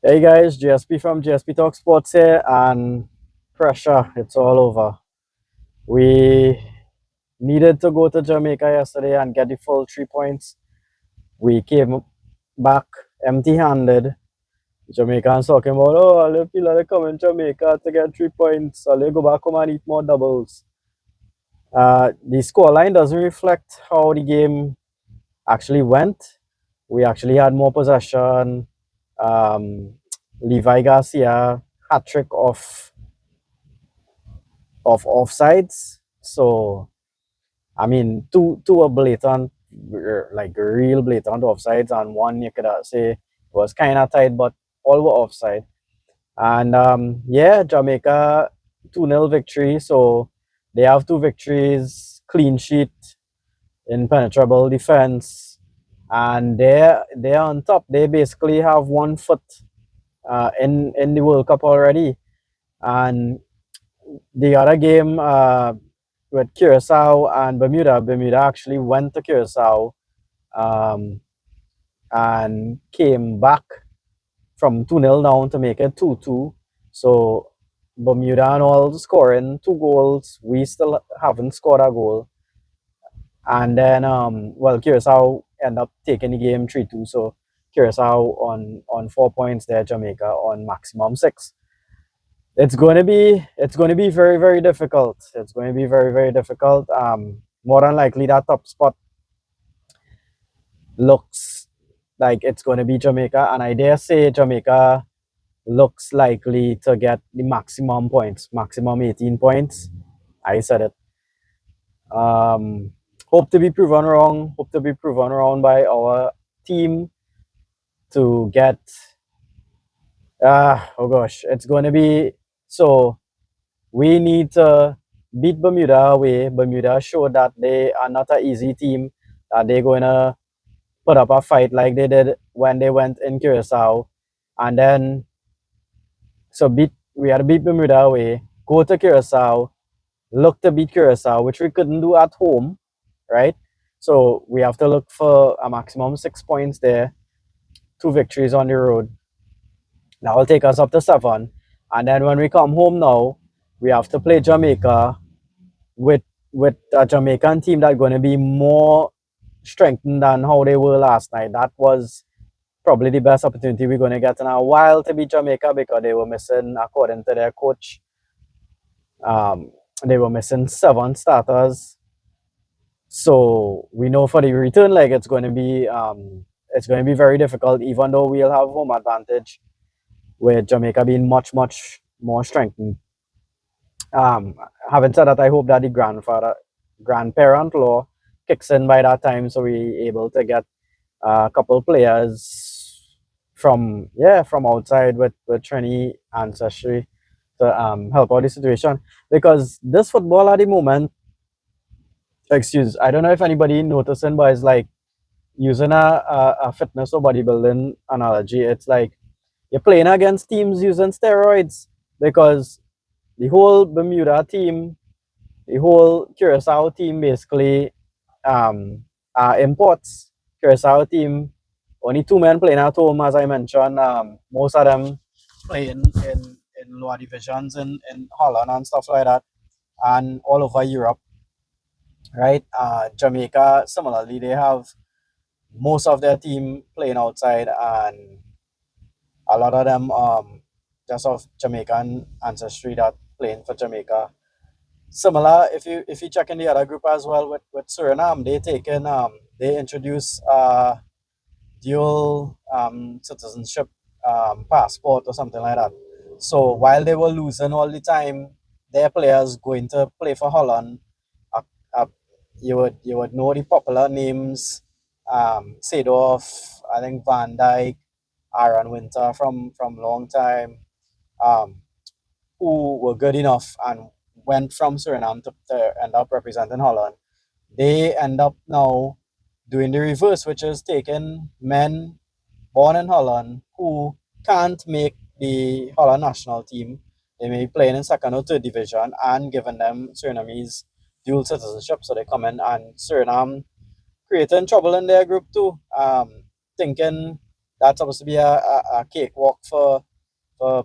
Hey guys, GSP from GSPtalksSports here, and pressure, it's all over. We needed to go to Jamaica yesterday and get the full 3 points. We came back empty handed. Jamaicans talking about, oh, all the people that come in Jamaica to get 3 points, so they go back home and eat more doubles. The scoreline doesn't reflect how the game actually went. We actually had more possession. Um, Levi Garcia hat trick of offsides. So I mean, two are blatant, like real blatant offsides, and one you could say was kind of tight, but all were offside. And yeah, Jamaica 2-0 victory. So they have two victories, clean sheet, impenetrable defense, and they're on top. They basically have 1 foot in the World Cup already. And the other game with Curacao and Bermuda, Bermuda actually went to Curacao um, and came back from 2-0 down to make it 2-2. So Bermuda and all scoring 2 goals. We still haven't scored a goal. And then, well, Curacao end up taking the game 3-2. So Curacao on 4 points there, Jamaica on maximum six. It's going to be very, very difficult. It's going to be very, very difficult. More than likely that top spot looks like it's going to be Jamaica, and I dare say Jamaica looks likely to get the maximum points, maximum 18 points. I said it. Hope to be proven wrong. Hope to be proven wrong by our team to get. Oh gosh, it's going to be so. We need to beat Bermuda away. Bermuda showed that they are not an easy team, that they're going to put up a fight like they did when they went in Curacao. And then, so we had to beat Bermuda away, go to Curacao, look to beat Curacao, which we couldn't do at home, right? So we have to look for a maximum 6 points there, two victories on the road. That will take us up to seven. And then when we come home now, we have to play Jamaica with with a Jamaican team that's going to be more strengthened than how they were last night. That was probably the best opportunity we're going to get in a while to beat Jamaica, because they were missing, according to their coach, um, they were missing 7 starters. So we know for the return leg, it's going to be very difficult, even though we'll have home advantage with Jamaica being much, much more strengthened. Um, Having said that, I hope that the grandparent law kicks in by that time, so we able to get a couple players from outside with Trini ancestry to help out the situation, because this football at the moment, I don't know if anybody noticing, but it's like using a fitness or bodybuilding analogy. It's like you're playing against teams using steroids, because the whole Bermuda team, the whole Curacao team basically imports. Curacao team, only two men playing at home, as I mentioned. Most of them playing in lower divisions in Holland and stuff like that, and all over Europe, right? Jamaica, similarly, they have most of their team playing outside, and a lot of them just of Jamaican ancestry that playing for Jamaica. Similar, if you check in the other group as well with Suriname, they introduce dual citizenship passport or something like that. So while they were losing all the time, their players going to play for Holland, uh, uh, you would know the popular names, Seedorf, I think Van Dijk, Aaron Winter from long time, um, who were good enough and went from Suriname to end up representing Holland. They end up now doing the reverse, which is taking men born in Holland who can't make the Holland national team. They may be playing in second or third division, and giving them Surinamese dual citizenship. So they come in, and Suriname creating trouble in their group too, thinking that's supposed to be a cakewalk for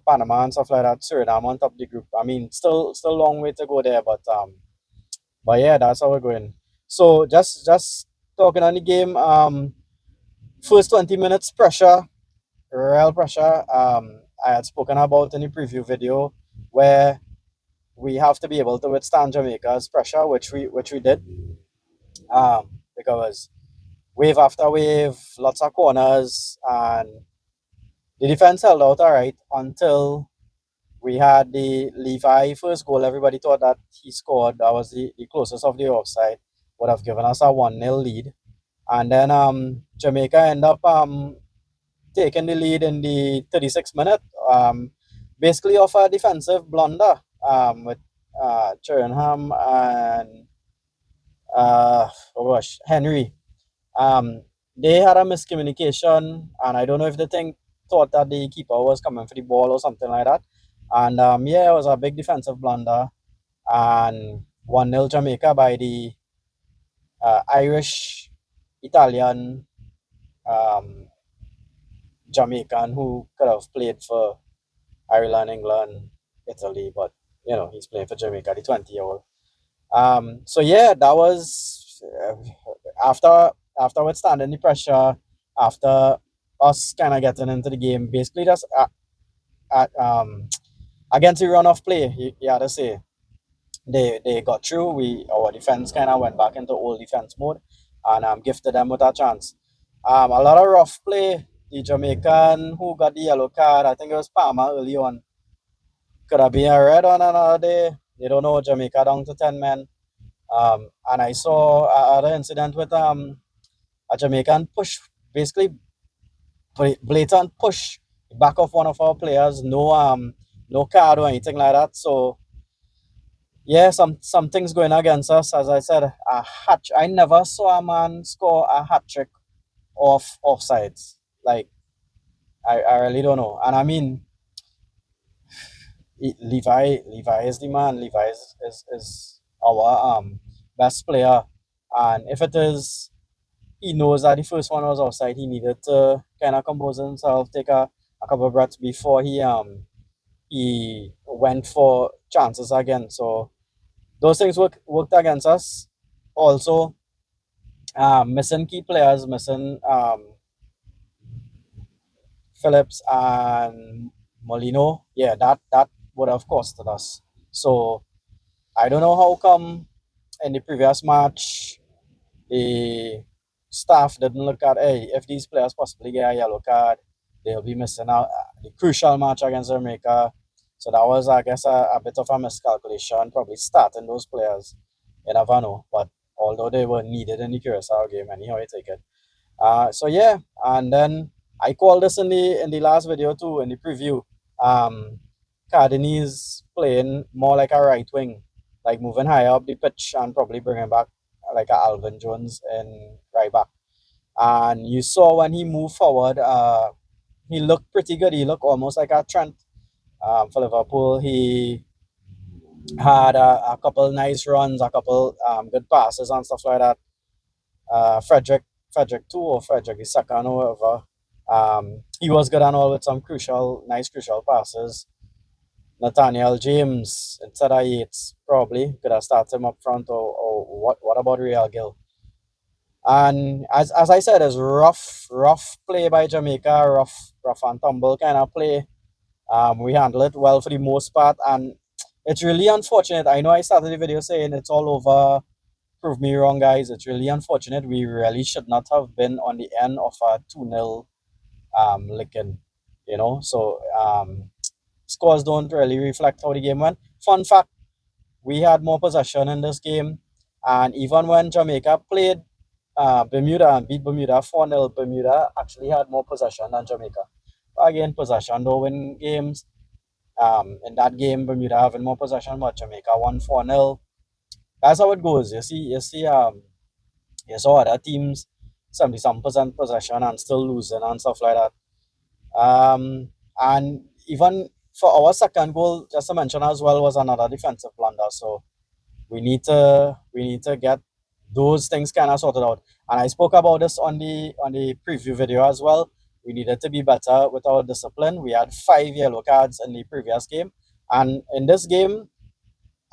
Panama and stuff like that. Suriname on top of the group. I mean, still a long way to go there, but yeah, that's how we're going. So just talking on the game. First 20 minutes pressure, real pressure. I had spoken about in the preview video where we have to be able to withstand Jamaica's pressure, which we did. Because wave after wave, lots of corners, and the defense held out all right until we had the Levi first goal. Everybody thought that he scored. That was the closest of the offside. Would have given us a 1-0 lead. And then Jamaica end up taking the lead in the 36th minute, basically off a defensive blunder with Chernham and oh gosh, Henry. Um, they had a miscommunication, and I don't know if the thing thought that the keeper was coming for the ball or something like that. And yeah, it was a big defensive blunder, and 1-0 Jamaica by the Irish, Italian, um, Jamaican who could have played for Ireland, England, Italy, but he's playing for Jamaica, the 20-year-old. So yeah, that was after withstanding the pressure, after us kind of getting into the game, basically just at against the run of play, you had to say they got through. Our defense kind of went back into old defense mode, and gifted them with a chance. A lot of rough play. The Jamaican who got the yellow card, I think it was Palmer early on, could have been a red on another day. They don't know Jamaica down to 10 men. And I saw another incident with a Jamaican push, basically blatant push back of one of our players. No card or anything like that. So yeah, some things going against us. As I said, I never saw a man score a hat trick off offsides. Like I really don't know. And I mean, Levi is the man. Levi is our best player, and if it is, he knows that the first one was offside. He needed to kind of compose himself, take a couple of breaths before he went for chances again. So those things worked against us. Also, missing key players, missing Phillips and Molino. Yeah, that would have costed us. So I don't know how come in the previous match the staff didn't look at, hey, if these players possibly get a yellow card, they'll be missing out the crucial match against Jamaica. So that was, I guess, a bit of a miscalculation, probably starting those players. You never know. But although they were needed in the Curacao game, anyhow, you take it. So yeah, and then I called this in the last video too, in the preview. Um, Cardenese playing more like a right wing, like moving higher up the pitch and probably bringing back like a Alvin Jones in right back. And you saw when he moved forward, he looked pretty good. He looked almost like a Trent for Liverpool. He had a couple nice runs, a couple good passes and stuff like that. Frederick two or Frederick the second or whatever. He was good and all with some nice crucial passes. Nathaniel James instead of Yates probably could have started him up front or what about Real Gill? And as I said, it's rough play by Jamaica, rough and tumble kind of play. We handle it well for the most part, and it's really unfortunate. I know I started the video saying it's all over. Prove me wrong, guys. It's really unfortunate. We really should not have been on the end of a 2-0 licking, So scores don't really reflect how the game went. Fun fact, we had more possession in this game, and even when Jamaica played Bermuda and beat Bermuda 4-0, Bermuda actually had more possession than Jamaica. But again, possession don't win games. In that game, Bermuda having more possession, but Jamaica won 4-0. That's how it goes. You saw other teams 70-some% possession and still losing and stuff like that. And even for our second goal, just to mention as well, was another defensive blunder. So we need to get those things kind of sorted out. And I spoke about this on the preview video as well. We needed to be better with our discipline. We had 5 yellow cards in the previous game, and in this game,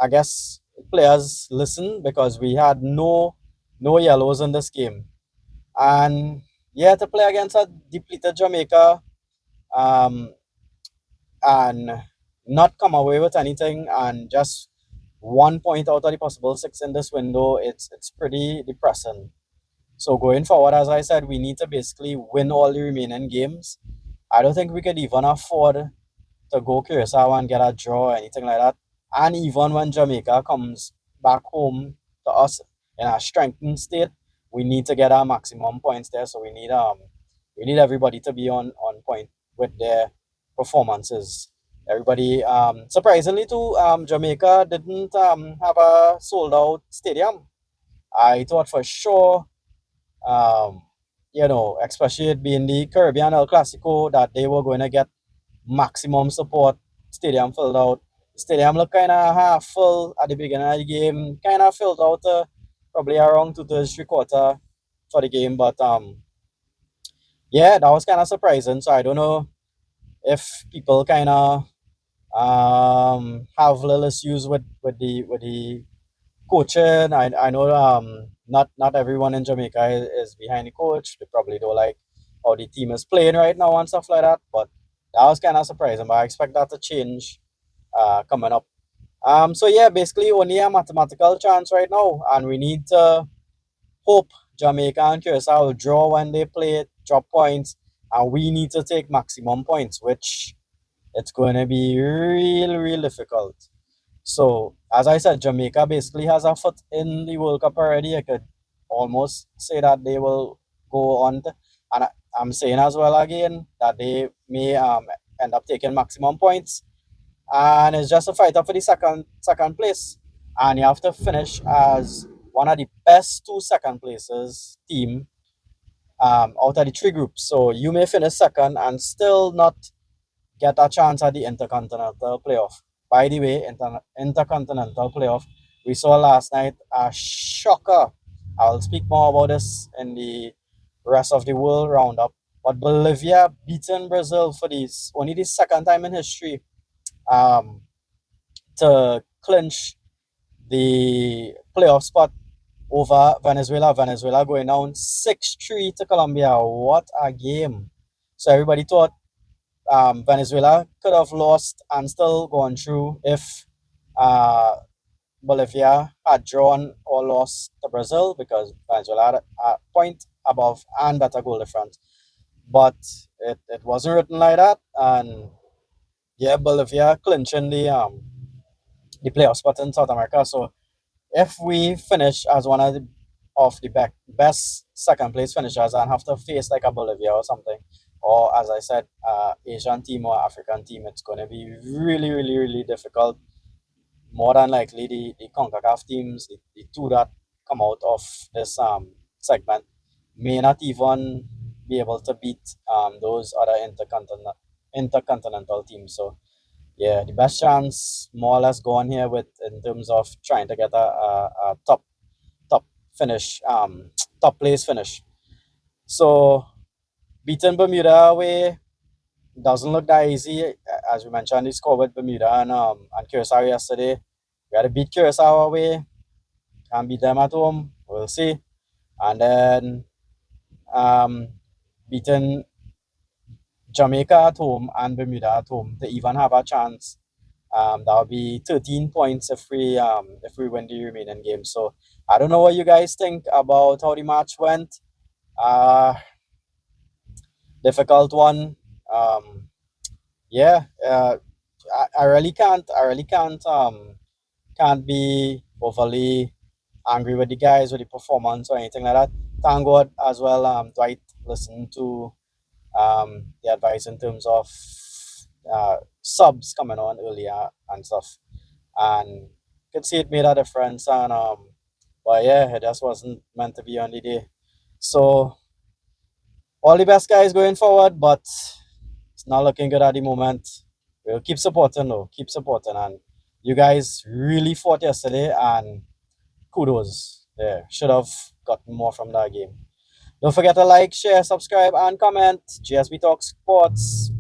I guess players listened because we had no yellows in this game. And yeah, to play against a depleted Jamaica, um, and not come away with anything, and just 1 point out of the possible six in this window, it's pretty depressing. So going forward, as I said, we need to basically win all the remaining games. I don't think we could even afford to go Curacao and get a draw or anything like that. And even when Jamaica comes back home to us in a strengthened state, we need to get our maximum points there. So we need everybody to be on point with their performances. Everybody, surprisingly too, Jamaica didn't have a sold out stadium. I thought for sure, um, especially it being the Caribbean El Clasico, that they were going to get maximum support. Stadium filled out. Stadium looked kind of half full at the beginning of the game. Kind of filled out probably around 2 thirds, 3 quarter for the game. But yeah, that was kind of surprising. So I don't know if people kind of have little issues with the coaching. I know not everyone in Jamaica is behind the coach. They probably don't like how the team is playing right now and stuff like that. But that was kind of surprising. But I expect that to change coming up. So yeah, basically only a mathematical chance right now, and we need to hope Jamaica and Curacao will draw when they play, drop points, and we need to take maximum points, which it's going to be real difficult. So, as I said, Jamaica basically has a foot in the World Cup already. I could almost say that they will go on, and I'm saying as well again that they may end up taking maximum points, and it's just a fight up for the second place, and you have to finish as one of the best two second places team out of the three groups. So you may finish second and still not get a chance at the Intercontinental playoff. By the way, Intercontinental playoff, we saw last night a shocker. I'll speak more about this in the rest of the world roundup. But Bolivia beaten Brazil for this only the second time in history um, to clinch the playoff spot over Venezuela. Venezuela going down 6-3 to Colombia. What a game. So everybody thought Venezuela could have lost and still gone through if uh, Bolivia had drawn or lost to Brazil, because Venezuela had a point above and better goal difference. But it wasn't written like that. And yeah, Bolivia clinching the playoff spot in South America. So if we finish as one of the best second place finishers and have to face like a Bolivia or something, or as I said, Asian team or African team, it's going to be really difficult. More than likely, the CONCACAF teams, the two that come out of this segment, may not even be able to beat those other intercontinental teams. So yeah, the best chance more or less gone here with in terms of trying to get a top finish, top place finish. So beating Bermuda away doesn't look that easy. As we mentioned, the score with Bermuda and Curacao yesterday. We had to beat Curacao away. Can't beat them at home. We'll see. And then um, beating Jamaica at home and Bermuda at home to even have a chance. That would be 13 points if we win the remaining games. So I don't know what you guys think about how the match went. Uh, Difficult one. Um, yeah, I really can't be overly angry with the guys with the performance or anything like that. Thank God as well. Dwight listened to the advice in terms of subs coming on earlier and stuff, and could see it made a difference. And but yeah, it just wasn't meant to be on the day. So all the best guys going forward, but it's not looking good at the moment. We'll keep supporting though, keep supporting, and you guys really fought yesterday, and kudos. Yeah, should have gotten more from that game. Don't forget to like, share, subscribe, and comment. GSB Talk Sports.